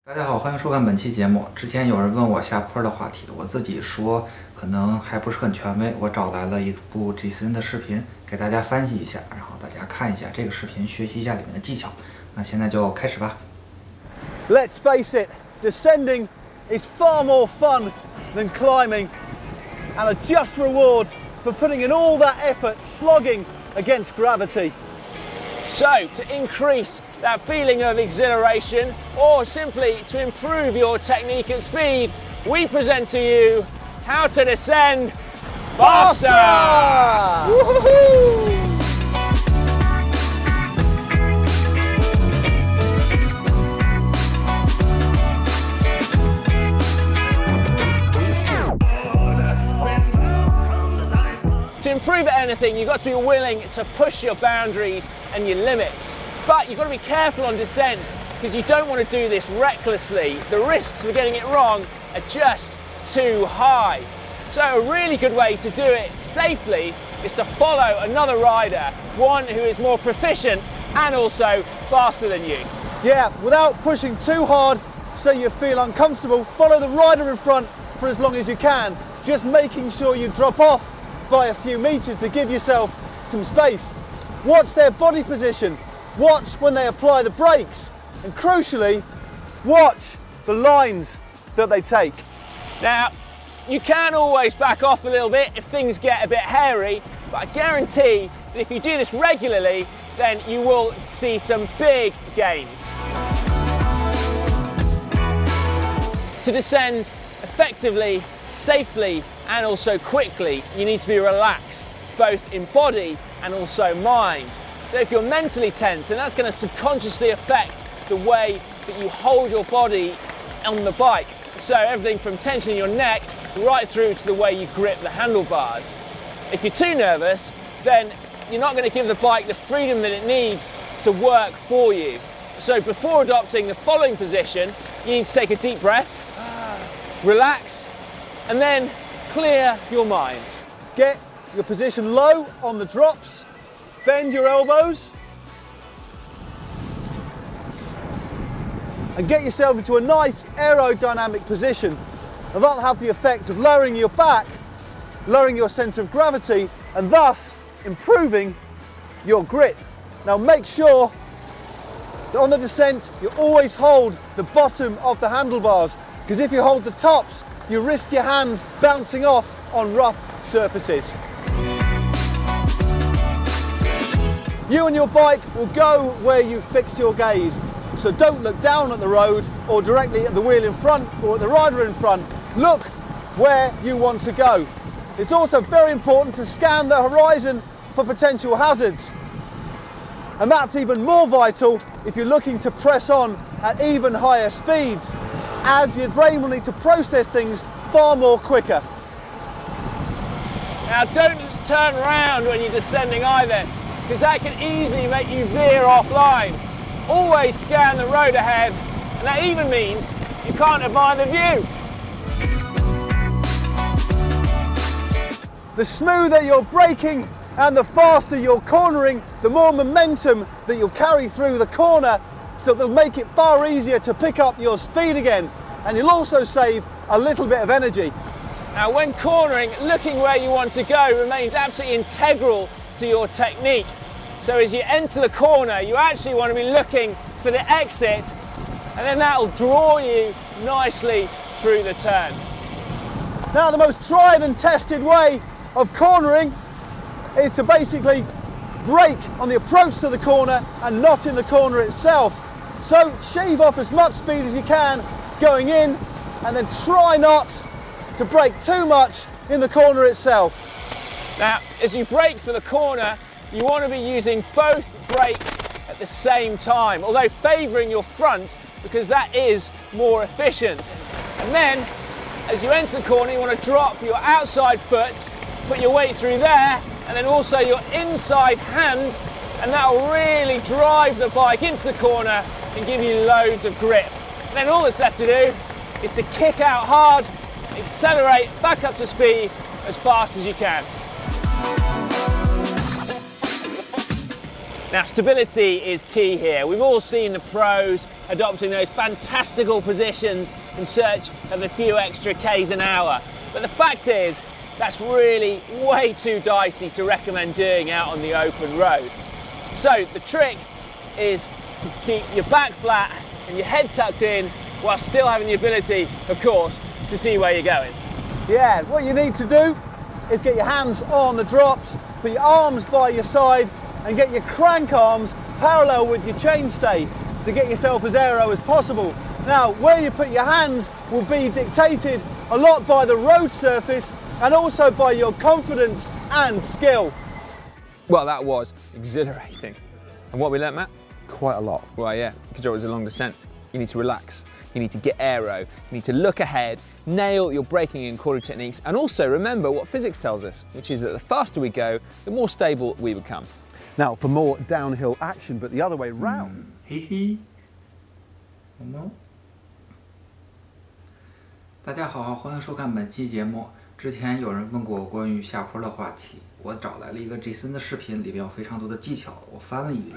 大家好，欢迎收看本期节目。之前有人问我下坡的话题，我自己说可能还不是很权威，我找来了一部 GCN 的视频给大家分析一下，然后大家看一下这个视频，学习一下里面的技巧。那现在就开始吧。Let's face it, descending is far more fun than climbing, and a just reward for putting in all that effort slogging against gravity. So, to increase that feeling of exhilaration or simply to improve your technique and speed, we present to you how to descend faster! Woohoo! To improve at anything, you've got to be willing to push your boundaries and your limits. But you've got to be careful on descent because you don't want to do this recklessly. The risks of getting it wrong are just too high. So a really good way to do it safely is to follow another rider, one who is more proficient and also faster than you. Yeah, without pushing too hard so you feel uncomfortable, follow the rider in front for as long as you can, just making sure you drop off by a few meters to give yourself some space. Watch their body position, watch when they apply the brakes, and crucially, watch the lines that they take. Now, you can always back off a little bit if things get a bit hairy, but I guarantee that if you do this regularly, then you will see some big gains. To descend effectively, safely, and also quickly, you need to be relaxed, both in body and also mind. So if you're mentally tense, then that's going to subconsciously affect the way that you hold your body on the bike. So everything from tension in your neck right through to the way you grip the handlebars. If you're too nervous, then you're not going to give the bike the freedom that it needs to work for you. So before adopting the following position, you need to take a deep breath, relax, and then clear your mind. Get your position low on the drops, bend your elbows, and get yourself into a nice aerodynamic position. And that'll have the effect of lowering your back, lowering your centre of gravity, and thus improving your grip. Now make sure that on the descent you always hold the bottom of the handlebars, because if you hold the tops, you risk your hands bouncing off on rough surfaces. You and your bike will go where you fix your gaze, so don't look down at the road or directly at the wheel in front or at the rider in front. Look where you want to go. It's also very important to scan the horizon for potential hazards, and that's even more vital if you're looking to press on at even higher speeds, as your brain will need to process things far more quicker. Now don't turn around when you're descending either, because that can easily make you veer offline. Always scan the road ahead, and that even means you can't admire the view. The smoother you're braking and the faster you're cornering, the more momentum that you'll carry through the corner, so they'll make it far easier to pick up your speed again, and you'll also save a little bit of energy. Now when cornering, looking where you want to go remains absolutely integral to your technique. So as you enter the corner, you actually want to be looking for the exit, and then that will draw you nicely through the turn. Now the most tried and tested way of cornering is to basically brake on the approach to the corner and not in the corner itself. So shave off as much speed as you can going in, and then try not to brake too much in the corner itself. Now as you brake for the corner, you want to be using both brakes at the same time, although favouring your front because that is more efficient. And then as you enter the corner, you want to drop your outside foot, put your weight through there, and then also your inside hand, and that will really drive the bike into the corner and give you loads of grip. And then all that's left to do is to kick out hard, accelerate back up to speed as fast as you can. Now, stability is key here. We've all seen the pros adopting those fantastical positions in search of a few extra Ks an hour. But the fact is, that's really way too dicey to recommend doing out on the open road. So the trick is to keep your back flat and your head tucked in while still having the ability, of course, to see where you're going. Yeah, what you need to do is get your hands on the drops, put your arms by your side, and get your crank arms parallel with your chainstay to get yourself as aero as possible. Now, where you put your hands will be dictated a lot by the road surface and also by your confidence and skill. Well, that was exhilarating. And what we learnt, Matt? Quite a lot. Well, yeah, because it was a long descent. You need to relax. You need to get aero. You need to look ahead, nail your braking and cornering techniques, and also remember what physics tells us, which is that the faster we go, the more stable we become. Now, for more downhill action, but the other way round. 嘿嘿，萌萌。大家好，欢迎收看本期节目。之前有人问过我关于下坡的话题，我找来了一个 Jason 的视频，里边有非常多的技巧，我翻了一遍。